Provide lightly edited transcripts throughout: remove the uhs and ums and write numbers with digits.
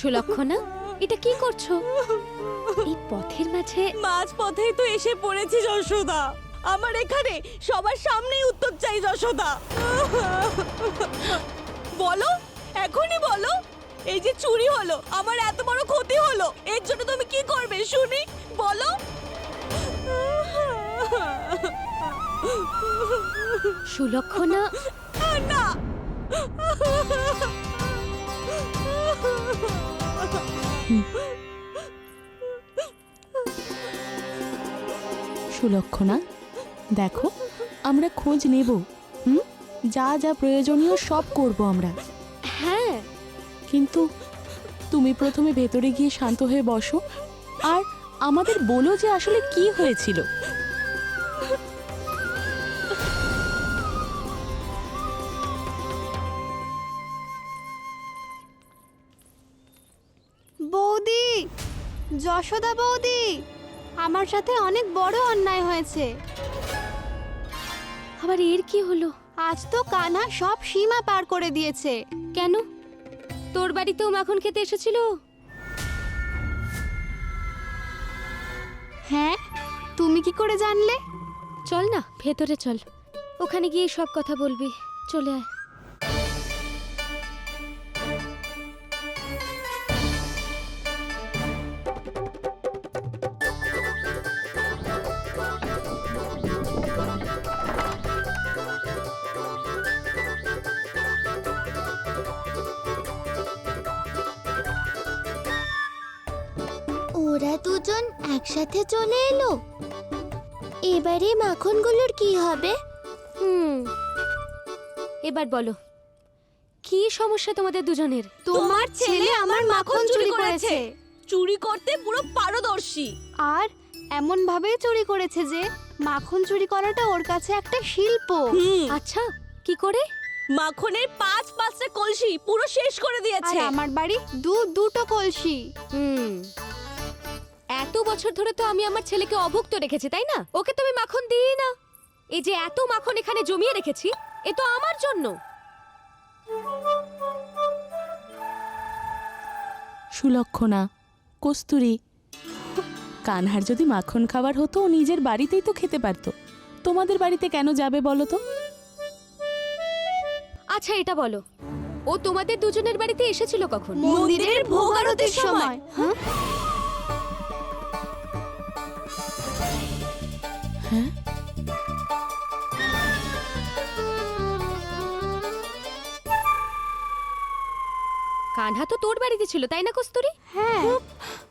সুলক্ষণা, এটা কি করছো? এই পথের মাঝে মাঝ পথেই তো এসে পড়েছি যশোদা। আমার এখানে সবার সামনেই উত্তর চাই যশোদা। বলো, এখনই বলো। এই যে চুরি হলো, আমার এত বড় ক্ষতি হলো, এর জন্য তুমি কি করবে শুনি, বলো। সুলক্ষণা, না, সুলক্ষণা, দেখো আমরা খোঁজ নেব, যা যা প্রয়োজনীয় সব করব আমরা। হ্যাঁ, কিন্তু তুমি প্রথমে ভেতরে গিয়ে শান্ত হয়ে বসো আর আমাদের বলো যে আসলে কি হয়েছিল। বৌদি, যশোদা বৌদি, আমার সাথে অনেক বড় অন্যায় হয়েছে। আবার এর কি হলো? আজ তো কানা সব সীমা পার করে দিয়েছে। কেন? তোর বাড়িতেও মাখন খেতে এসেছিল? হ্যাঁ, তুমি কি করে জানলে? চল না ভেতরে চল, ওখানে গিয়ে সব কথা বলবি। চলে আয়। ওরা দুজন একসাথে চলে এলো। এবারে মাখনগুলোর কি হবে? এবার বলো, কি সমস্যা তোমাদের দুজনের? তোমার ছেলে আমার মাখন চুরি করেছে। চুরি করতে পুরো পারদর্শী। আর এমন ভাবেই চুরি করেছে যে মাখন চুরি করাটা ওর কাছে একটা শিল্প। আচ্ছা, কি করে? মাখনের 5-5টা কলসি পুরো শেষ করে আর দিয়েছে। আমার বাড়ি দুটো কলসি। এত বছর ধরে তো আমি আমার ছেলেকে অভুক্ত রেখেছি, তাই না? ওকে তুমি মাখন দিই না। এই যে এত মাখন এখানে জমিয়ে রেখেছি, এ তো আমার জন্য। সুলক্ষণা, কস্তুরী, কানহার যদি মাখন খাবার হতো ও নিজের বাড়িতেই তো খেতে পারতো। তোমাদের বাড়িতে কেন যাবে বলো তো? আচ্ছা এটা বলো, ও তোমাদের দুজনের বাড়িতে এসেছিল কখন? মন্দিরের ভোগ আরতির সময়। হ্যাঁ, হ্যাঁ, কানহা তো তোর বাড়িতে ছিল, তাই না কস্তুরী? হ্যাঁ।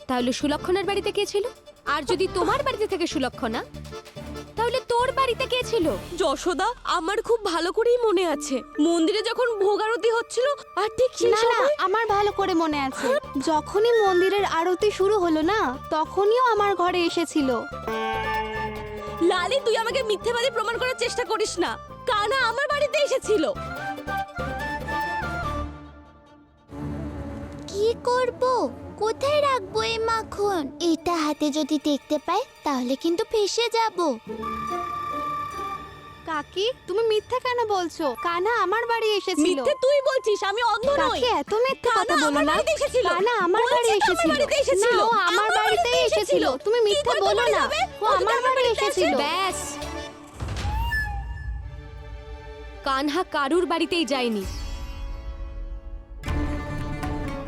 তাহলে সুলক্ষণার বাড়িতে কে ছিল? আর যদি তোমার বাড়িতে থেকে সুলক্ষণা, তাহলে তোর বাড়িতে কে ছিল? যশোদা, আমার খুব ভালো করেই মনে আছে মন্দিরে যখন ভোগ আরতি হচ্ছিল, আর ঠিক সেই না না, সময় আমার ভালো করে মনে আছে। যখনই মন্দিরের আরতি শুরু হলো না, তখনইও আমার ঘরে এসেছিল। লালি, তুই আমাকে মিথ্যেবাদী প্রমাণ করার চেষ্টা করিস না। কানা আমার বাড়িতে এসেছিল। কি করব? কোথায় রাখবো এই মাখন? এটা হাতে যদি দেখতে পাই তাহলে কিন্তু ফেঁসে যাব। কাকি, তুমি মিথ্যা কেন বলছো? কানা আমার বাড়ি এসেছিল। মিথ্যে তুই বলছিস, আমি অন্ধ নই। কাকি, এত মিথ্যা কথা কানা বলো আমার না। বাড়িতে এসেছিল। কানা আমার বলছি বাড়ি তো আমার এসেছিল। বাড়িতে এসেছিল। না, ও আমার বাড়িতেই এসেছিল। তুমি কি মিথ্যা করে বলো তোমার না। যাবে? ও ও তো আমার আমার বাড়ি বাড়িতে এসেছিল। ব্যাস, কানহা কারুর বাড়িতেই যায়নি,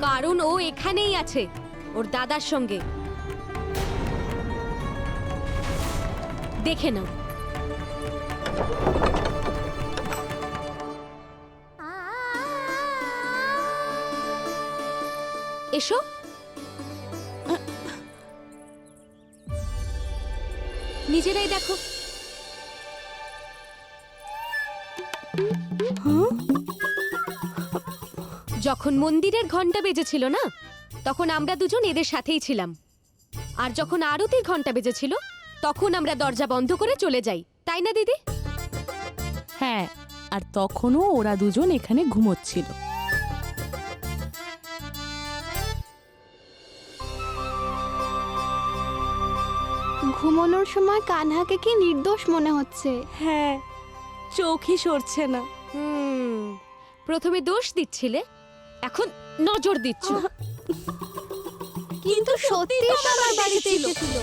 কারণ ও এখানেই আছে ওর দাদার সঙ্গে। দেখে নাও। এসো। নিজেরাই দেখো। যখন মন্দিরের ঘন্টা বেজেছিল না, তখন আমরা দুজন এদের সাথেই ছিলাম। আর যখন আরতির ঘন্টা বেজেছিল, তখন আমরা দরজা বন্ধ করে চলে যাই, তাই না দিদি? হ্যাঁ, আর তখনও ওরা দুজন এখানে ঘুমোচ্ছিল। ঘুমানোর সময় কানহাকে কি নির্দোষ মনে হচ্ছে। হ্যাঁ, চোখই সরছে না। প্রথমে দোষ দিচ্ছিলে, এখন নজর দিচ্ছ। কিন্তু সত্যি তো আমার বাড়িতে এসেছিল।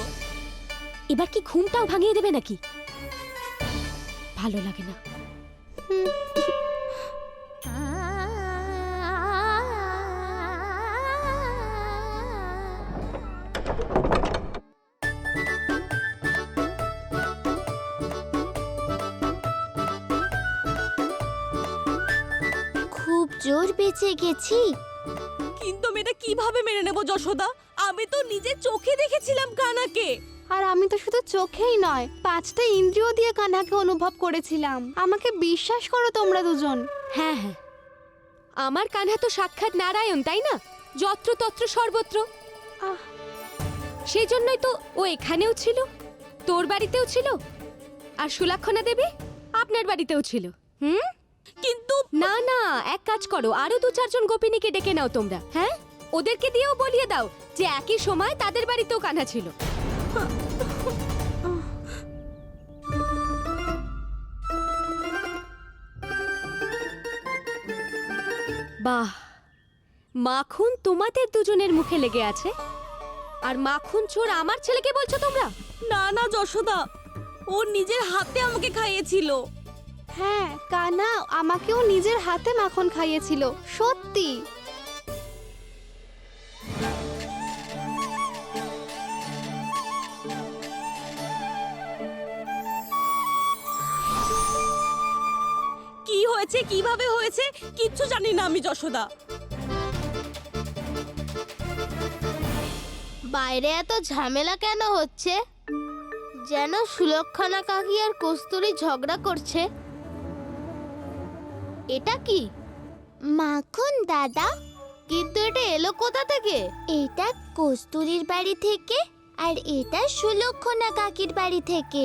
এবার কি ঘুমটাও ভাঙিয়ে দেবে নাকি? ভালো লাগে না। খুব জোর বেঁচে গেছি। কিন্তু আমি এটা কিভাবে মেনে নেব যশোদা? আমি তো নিজে চোখে দেখেছিলাম কানাকে। আর আমি তো শুধু চোখেই নয়, 5টা ইন্দ্রিয় দিয়ে কান্নাকে অনুভব করেছিলাম। আমাকে বিশ্বাস করো তোমরা দুজন। হ্যাঁ হ্যাঁ, আমার কানহা তো সাক্ষাৎ নারায়ণ, তাই না? যত্রতত্র সর্বত্র। আহ, সেই জন্যই তো ও এখানেও ছিল, তোর বাড়িতেও ছিল, আর সুলক্ষণা দেবী আপনার বাড়িতেও ছিল। কিন্তু না না, এক কাজ করো, আরো 2-4 জন গোপিনীকে ডেকে নাও তোমরা। হ্যাঁ, ওদেরকে দিয়েও বলিয়ে দাও যে একই সময় তাদের বাড়িতেও কানহা ছিল। বাহ, মাখন তোমাদের দুজনের মুখে লেগে আছে, আর মাখন চোর আমার ছেলেকে বলছো তোমরা? না না যশোদা, ও নিজের হাতে আমাকে খাইয়েছিল। হ্যাঁ, কানা আমাকেও নিজের হাতে মাখন খাইয়েছিল, সত্যি। কি হয়েছে, কিভাবে হয়েছে কিচ্ছু জানি না আমি যশোদা। বাইরে এত ঝামেলা কেন হচ্ছে? যেন সুলক্ষণা কাকি আর কস্তুরী ঝগড়া করছে। এটা কি? মাখন দাদা। কিন্তু এটা এলো কোথা থেকে? এটা কস্তুরীর বাড়ি থেকে, আর এটা সুলক্ষণা কাকির বাড়ি থেকে।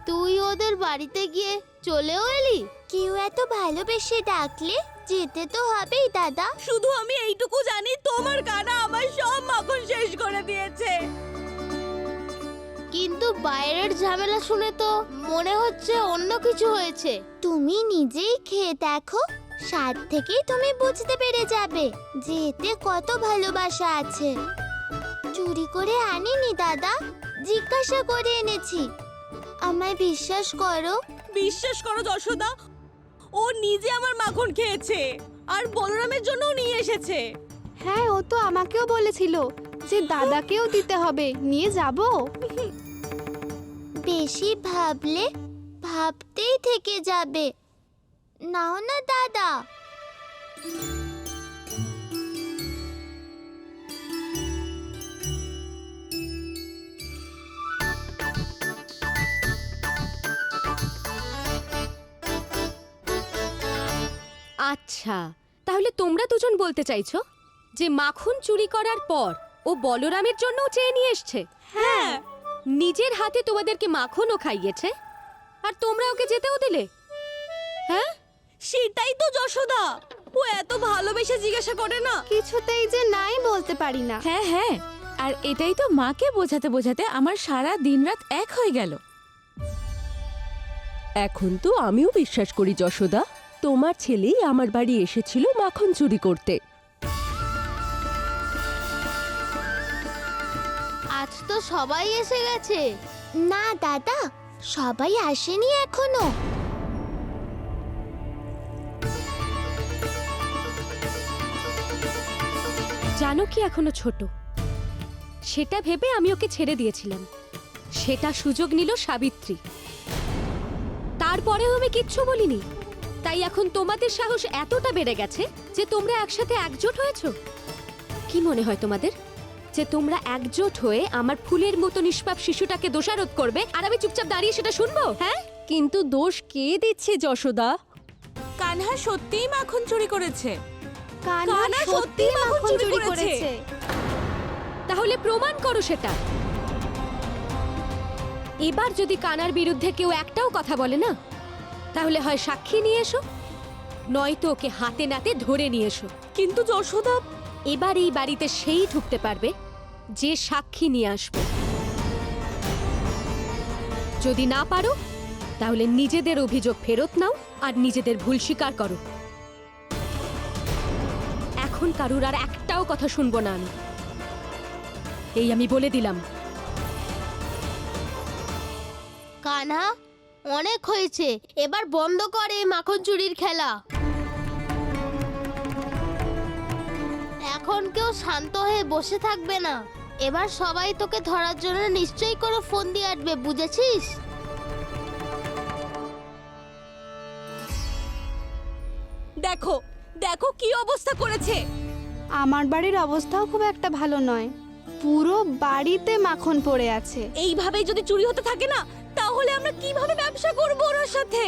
তুই ওদের বাড়িতে গিয়ে চলেও এলি? কেউ এত ভালোবেসে ডাকলে যেতে তো হবেই দাদা। শুধু আমি এইটুকু জানি, তোমার কানা আমার সব মাখন শেষ করে দিয়েছে। কিন্তু বাইরের ঝামেলা শুনে তো মনে হচ্ছে অন্য কিছু হয়েছে। তুমি নিজেই খেয়ে দেখো, স্বাদ থেকেই তুমি বুঝতে পেরে যাবে যে এতে কত ভালোবাসা আছে। চুরি করে আনিনি দাদা, জিজ্ঞাসা করে এনেছি। আমায় বিশ্বাস করো। বিশ্বাস করো যশোদা, ও নিজে আমার মাখন খেয়েছে, আর বলরামের জন্যও নিয়ে এসেছে। হ্যাঁ, ও তো আমাকেও বলেছিল যে দাদাকেও দিতে হবে, নিয়ে যাব। বেশি ভাবলে ভাবতেই থেকে যাবে। নাও না দাদা। আচ্ছা, তাহলে তোমরা দুজন বলতে চাইছো যে মাখন চুরি করার পর ও বলরামের জন্যও চেয়ে নিয়ে এসছে? হ্যাঁ, নিজের হাতে তোমাদেরকে মাখনও খাইয়েছে, আর তোমরা ওকে যেতেও দিলে? হ্যাঁ, সেটাই তো যশোদা, ও এত ভালোবেসে জিজ্ঞাসা করে না। কিছুতেই যে নাই বলতে পারি না। হ্যাঁ হ্যাঁ, আর এটাই তো মাকে বোঝাতে বোঝাতে আমার সারা দিনরাত এক হয়ে গেল। এখন তো আমিও বিশ্বাস করি যশোদা, তোমার ছেলেই আমার বাড়ি এসেছিল মাখন চুরি করতে। আজ তো সবাই এসে গেছে। না দাদা, সবাই আসেনি এখনো। জানো কি এখনো ছোট, সেটা ভেবে আমি ওকে ছেড়ে দিয়েছিলাম। সেটা সুযোগ নিল সাবিত্রী, তারপরেও আমি কিচ্ছু বলিনি। তাই এখন তোমাদের সাহস এতটা বেড়ে গেছে যে তোমরা একসাথে একজোট হয়েছো। কি মনে হয় তোমাদের যে তোমরা একজোট হয়ে আমার ফুলের মতো নিষ্পাপ শিশুটাকে দোষারোপ করবে, আর আমি চুপচাপ দাঁড়িয়ে সেটা শুনবো? হ্যাঁ, কিন্তু দোষ কে দিচ্ছে যশোদা? কানহা সত্যিই মাখন চুরি করেছে। কানা সত্যি মাখন চুরি করেছে। তাহলে প্রমাণ করো সেটা। এবার যদি কানার বিরুদ্ধে কেউ একটাও কথা বলে না, তাহলে হয় সাক্ষী নিয়ে এসো, নয়তো ওকে হাতে নাতে ধরে নিয়ে এসো। কিন্তু যশোদা, এবার এই বাড়িতে সেই ঢুকতে পারবে যে সাক্ষী নিয়ে আসবে। যদি না পারো, তাহলে নিজেদের অভিযোগ ফেরত নাও আর নিজেদের ভুল স্বীকার করো। এখন কারুর আর একটাও কথা শুনবো না আমি। এই আমি বলে দিলাম। কানহা, অনেক হয়েছে, এবার বন্ধ করে এই মাখন চুরির খেলা। এখন কেউ শান্ত হয়ে বসে থাকবে না। এবার সবাই তোকে ধরার জন্য নিশ্চয়ই কোনো ফোন দিয়ে আসবে, বুঝেছিস? দেখো দেখো কি অবস্থা করেছে। আমার বাড়ির অবস্থাও খুব একটা ভালো নয়, পুরো বাড়িতে মাখন পড়ে আছে। এইভাবেই যদি চুরি হতে থাকে না, তাহলে আমরা কিভাবে ব্যবসা করব ওর সাথে?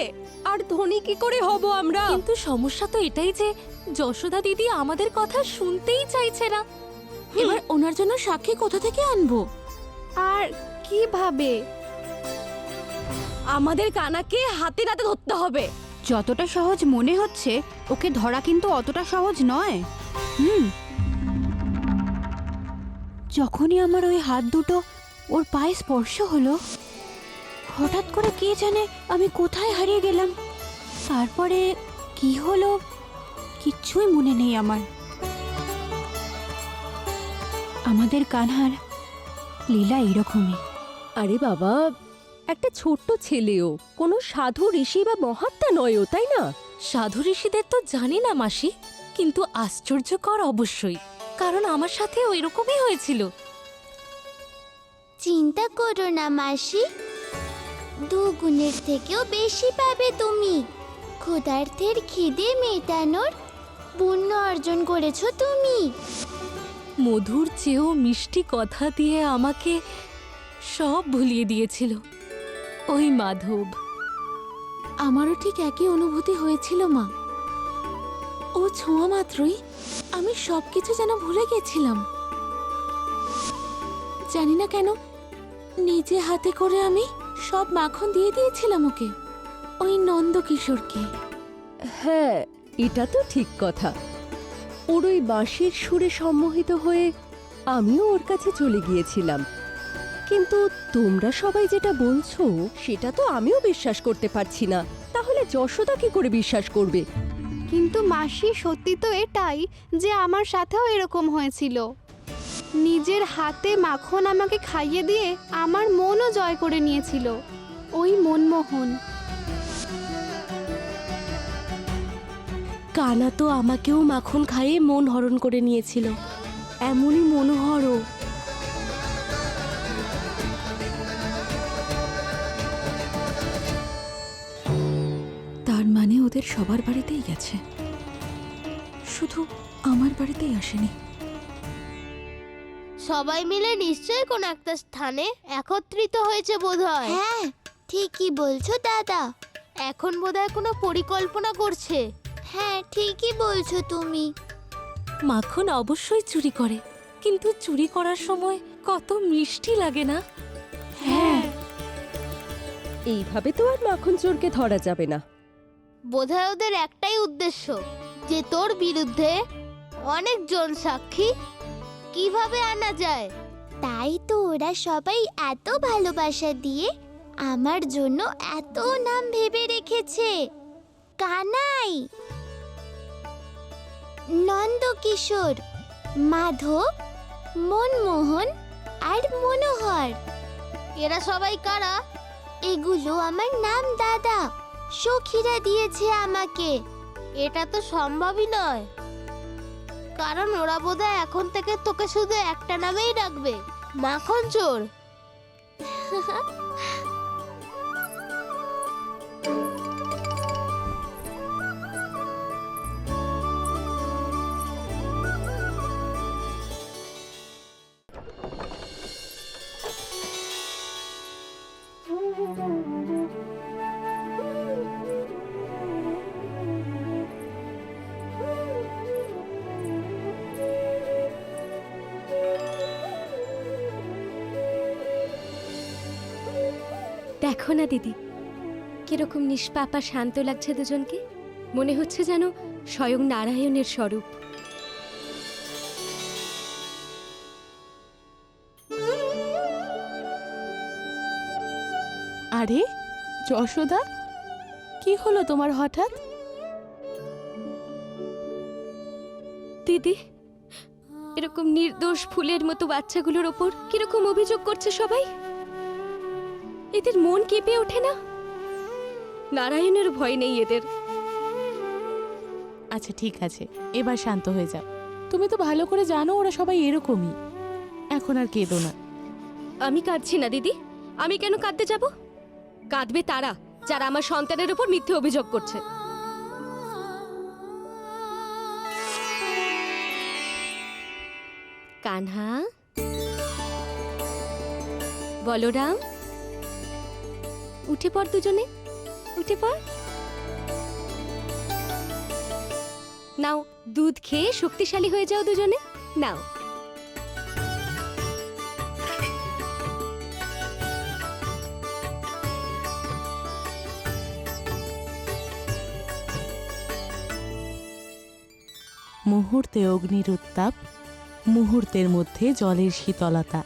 আর ধনী কি করে হব আমরা? কিন্তু সমস্যা তো এটাই যে যশোদা দিদি আমাদের কথা শুনতেই চাইছে না। এবার ওনার জন্য সাক্ষী কোথা থেকে আনবো? আর কিভাবে? আমাদের কানাকে হাতে নাতে ধরতে হবে। যতটা সহজ মনে হচ্ছে ওকে ধরা কিন্তু অতটা সহজ নয়। যখনই আমার ওই হাত দুটো ওর পায়ে স্পর্শ হলো, হঠাৎ করে কে জানে আমি কোথায় হারিয়ে গেলাম। তারপরে কি হলো কিচ্ছুই মনে নেই আমার। আমাদের কানহার লীলা এরকমই। আরে বাবা, একটা ছোট্ট ছেলেও, কোনো সাধু ঋষি বা মহাত্মা নয়ও, তাই না? সাধু ঋষিদের তো জানি না মাসি, কিন্তু আশ্চর্যকর অবশ্যই, কারণ আমার সাথে ওই রকমই হয়েছিল। চিন্তা করো না মাসি, 2 গুণের থেকেও বেশি পাবে তুমি। ক্ষুধার্থের খিদে মেটানোর পুণ্য অর্জন করেছো তুমি। মধুর চেয়েও মিষ্টি কথা দিয়ে আমাকে সব ভুলিয়ে দিয়েছিল ওই মাধব। আমারও ঠিক একই অনুভূতি হয়েছিল মা। ও ছোঁয়া মাত্রই আমি সবকিছু যেন ভুলে গেছিলাম। জানি না কেন নিজে হাতে করে আমি সব মাখন দিয়ে দিয়েছিলাম ওকে, ওই নন্দকিশোরকে। হ্যাঁ, এটা তো ঠিক কথা। ওর ওই বাঁশির সুরে সম্মোহিত হয়ে আমিও ওর কাছে চলে গিয়েছিলাম। কিন্তু তোমরা সবাই যেটা বলছো সেটা তো আমিও বিশ্বাস করতে পারছি না। তাহলে যশোদা কি করে বিশ্বাস করবে? কিন্তু মাসি, সত্যি তো এটাই যে আমার সাথেও এরকম হয়েছিল। নিজের হাতে মাখন আমাকে খাইয়ে দিয়ে আমার মনও জয় করে নিয়েছিল ওই মনমোহন। কানা তো আমাকেও মাখন খাইয়ে মন হরণ করে নিয়েছিল, এমনই মনোহরও। তার মানে ওদের সবার বাড়িতেই গেছে, শুধু আমার বাড়িতেই আসেনি। সবাই মিলে নিশ্চয়ই কোন একটা স্থানে একত্রিত হয়েছে বোধহয়। হ্যাঁ, ঠিকই বলছো দাদা। এখন বোধহয় কোনো পরিকল্পনা করছে। হ্যাঁ, ঠিকই বলছো তুমি। মাখন অবশ্যই চুরি করে, কিন্তু চুরি করার সময় কত মিষ্টি লাগে না? হ্যাঁ, এইভাবে তো আর মাখন চোরকে ধরা যাবে না। বোধহয় ওদের একটাই উদ্দেশ্য, যে তোর বিরুদ্ধে অনেকজন সাক্ষী কিভাবে আনা যায়। তাই তো ওরা সবাই এত ভালোবাসা দিয়ে আমার জন্য এত নাম ভেবে রেখেছে। কানাই, নন্দকিশোর, মাধব, মনমোহন আর মনোহর। এরা সবাই কারা? এগুলো আমার নাম দাদা সখীরা দিয়েছে আমাকে। এটা তো সম্ভবই নয়, কারণ ওরা বোধহয় এখন থেকে তোকে শুধু একটা নামেই রাখবে, মাখন চোর। দেখো না দিদি, কিরকম নিষ্পাপ আর শান্ত লাগছে দুজনকে। মনে হচ্ছে যেন স্বয়ং নারায়ণের স্বরূপ। আরে যশোদা, কি হলো তোমার হঠাৎ? দিদি, এরকম নির্দোষ ফুলের মতো বাচ্চাগুলোর ওপর কিরকম অভিযোগ করছে সবাই। এদের মন কেঁপে ওঠে না? নারায়ণের ভয় নেই এদের। আচ্ছা ঠিক আছে, এবার শান্ত হয়ে যাও। তুমি তো ভালো করে জানো ওরা সবাই এরকমই। এখন আর কেঁদো না। আমি কাঁদছি না দিদি। আমি কেন কাঁদতে যাব? কাঁদবে তারা যারা আমার সন্তানের উপর মিথ্যে অভিযোগ করছে। কানহা, বলরাম, উঠে পড় দুজনে, উঠে পড়। নাও, দুধ খেয়ে শক্তিশালী হয়ে যাও দুজনে। নাও। মুহূর্তে অগ্নির উত্তাপ, মুহূর্তের মধ্যে জলের শীতলতা।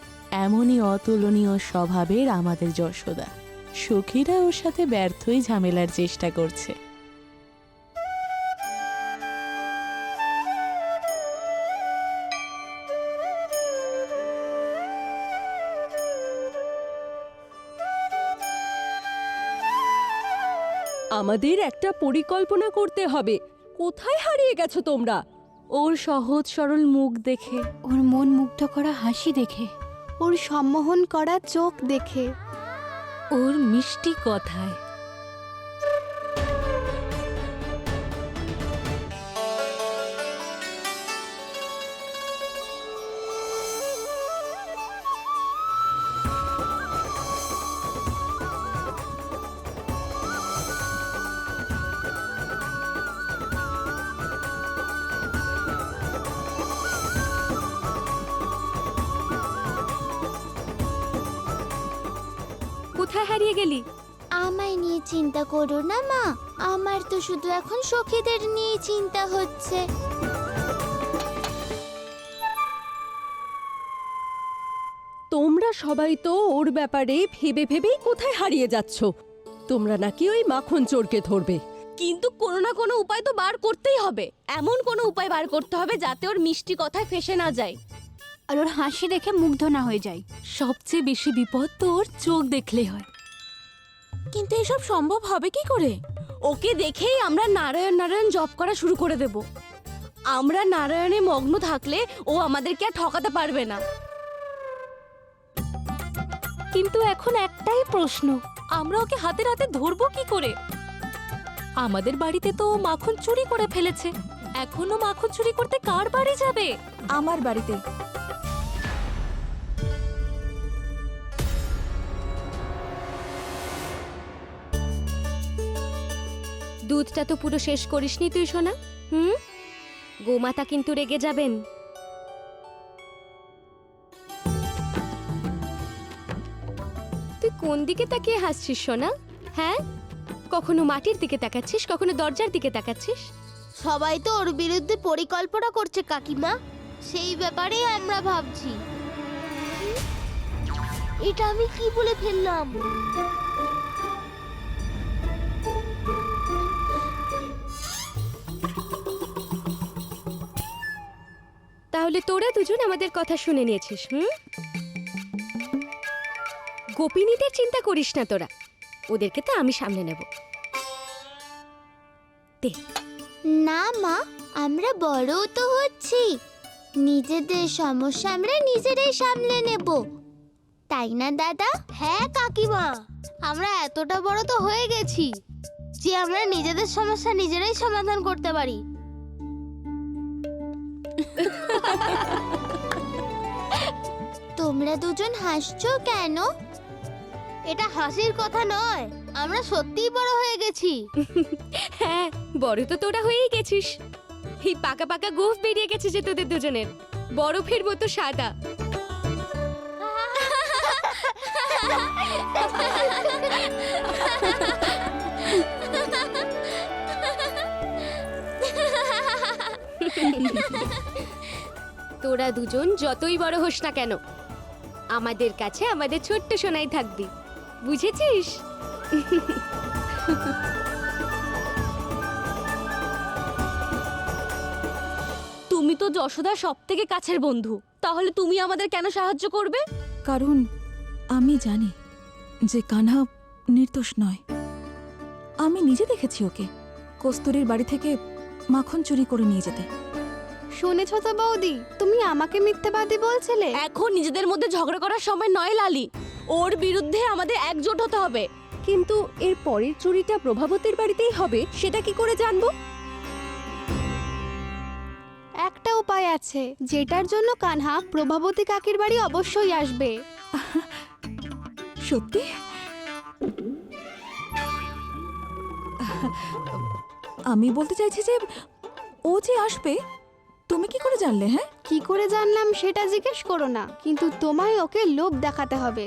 এমনই অতুলনীয় স্বভাবের আমাদের যশোদা। সখীরা ওর সাথে ব্যর্থই ঝামেলার চেষ্টা করছে। আমাদের একটা পরিকল্পনা করতে হবে। কোথায় হারিয়ে গেছো তোমরা? ওর সহজ সরল মুখ দেখে, ওর মন মুগ্ধ করা হাসি দেখে, ওর সম্মোহন করা চোখ দেখে, ওর মিষ্টি কথায়। কোথায় হারিয়ে গেলি? আমায় নিয়ে চিন্তা করো না মা, আমার তো শুধু এখন সখীদের নিয়ে চিন্তা হচ্ছে। তোমরা সবাই তো ওর ব্যাপারে ভেবে ভেবেই কোথায় হারিয়ে যাচ্ছ। তোমরা নাকি ওই মাখন চোরকে ধরবে। কিন্তু কোনো না কোনো উপায় তো বার করতেই হবে। এমন কোনো উপায় বার করতে হবে যাতে ওর মিষ্টি কথায় ফেসে না যায়। আর ওর হাসি দেখে মুগ্ধ না হয়ে যায়। সবচেয়ে বেশি বিপদ তো ওর চোখ দেখলে হয়। কিন্তু এসব সম্ভব হবে কি করে? ওকে দেখেই আমরা নারায়ণ নারায়ণ জপ করা শুরু করে দেব। আমরা নারায়ণে মগ্ন থাকলে ও আমাদেরকে আর ঠকাতে পারবে না। কিন্তু এখন একটাই প্রশ্ন, আমরা ওকে হাতে হাতে ধরবো কি করে? আমাদের বাড়িতে তো ও মাখন চুরি করে ফেলেছে। এখনো মাখন চুরি করতে কার বাড়ি যাবে? আমার বাড়িতে। দুধটা তো পুরো শেষ করিসনি তুই সোনা। গোমাতা কিন্তু রেগে যাবেন। তুই কোন দিকে তাকিয়ে হাসছিস সোনা? হ্যাঁ, কখনো মাটির দিকে তাকাচ্ছিস, কখনো দরজার দিকে তাকাচ্ছিস। সবাই তো ওর বিরুদ্ধে পরিকল্পনা করছে কাকিমা, সেই ব্যাপারেই আমরা ভাবছি। এটা আমি কি বলে ফেললাম? তাহলে তোরা দুজন আমাদের কথা শুনে নিয়েছিস। গোপিনীদের চিন্তা করিস না তোরা, ওদেরকে তো আমি সামলে নেব। না মা, আমরা বড়ও তো হচ্ছি। নিজেদের সমস্যা আমরা নিজেরাই সামলে নেব, তাই না দাদা? হ্যাঁ কাকিমা, আমরা এতটা বড় তো হয়ে গেছি যে আমরা নিজেদের সমস্যা নিজেরাই সমাধান করতে পারি। তোমরা দুজন হাসছো কেন? এটা হাসির কথা নয়, আমরা সত্যিই বড় হয়ে গেছি। হ্যাঁ, বড় তো তোরা হয়েই গেছিস। এই পাকা পাকা গোফ বেরিয়ে গেছে যে তোদের দুজনের, বরফের মতো সাদা। তোরা দুজন যতই বড় হোস না কেন, আমাদের কাছে আমাদের ছোট্ট সোনাই থাকবি, বুঝেছিস? তুমি তুমি তো যশোদার সব থেকে কাছের বন্ধু, তাহলে তুমি আমাদের কেন সাহায্য করবে? কারণ আমি জানি যে কানহা নির্দোষ নয়। আমি নিজে দেখেছি ওকে কস্তুরীর বাড়ি থেকে মাখন চুরি করে নিয়ে যেতে। শুনেছ তো বৌদি, তুমি আমাকে মিথ্যাবাদী বলছিলে। এখন নিজেদের মধ্যে ঝগড়া করার সময় নয় লালি, ওর বিরুদ্ধে আমাদের একজোট হতে হবে। কিন্তু এর পরের চুরিটা প্রভাবতীর বাড়িতেই হবে, সেটা কি করে জানবো? একটা উপায় আছে, যেটার জন্য কানহা প্রভাবতী কাকির বাড়ি অবশ্যই আসবে। সত্যি? আমি বলতে চাইছি যে ও যে আসবে তুমি কি করে জানলে? হ্যাঁ, কি করে জানলাম সেটা জিজ্ঞেস করো না, কিন্তু তোমায় ওকে লোভ দেখাতে হবে।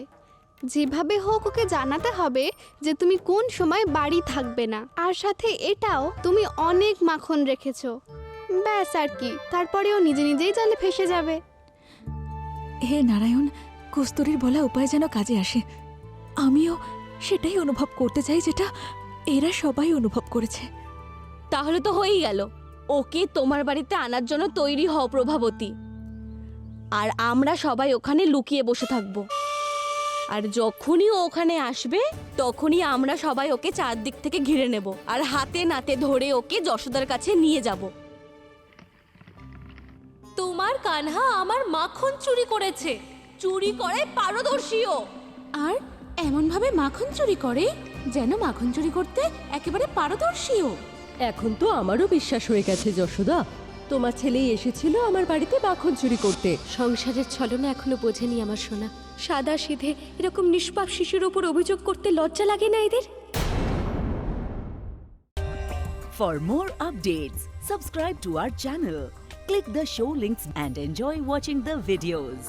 যেভাবে হোক ওকে জানাতে হবে যে তুমি কোন সময় বাড়ি থাকবে না, আর সাথে এটাও তুমি অনেক মাখন রেখেছো। ব্যাস আর কি, তারপরে ও নিজে নিজেই জালে ফেসে যাবে। হে নারায়ণ, কস্তুরীর বলা উপায় যেন কাজে আসে। আমিও সেটাই অনুভব করতে চাই যেটা এরা সবাই অনুভব করেছে। তাহলে তো হয়েই গেল, ওকে তোমার বাড়িতে আনার জন্য তৈরি হও প্রভাবতী, আর আমরা সবাই ওখানে লুকিয়ে বসে থাকবো। আর যখনই ও ওখানে আসবে তখনই আমরা সবাই ওকে চারদিক থেকে ঘিরে নেব আর হাতে নাতে ধরে ওকে যশোদার কাছে নিয়ে যাব। তোমার কানহা আমার মাখন চুরি করেছে, চুরি করে পারদর্শীও। আর এমন ভাবে মাখন চুরি করে যেন মাখন চুরি করতে একেবারে পারদর্শীও। এখন তো আমারও বিশ্বাস হয়ে গেছে যশোদা, তোমার ছেলেই এসেছিল আমার বাড়িতে মাখন চুরি করতে। সংসারের ছলনা এখনো বোঝেনি আমার সোনা। সাদা সিধে এরকম নিষ্পাপ শিশুর উপর অভিযোগ করতে লজ্জা লাগে না এদের? For more updates, subscribe to our channel, click the show links and enjoy watching the videos.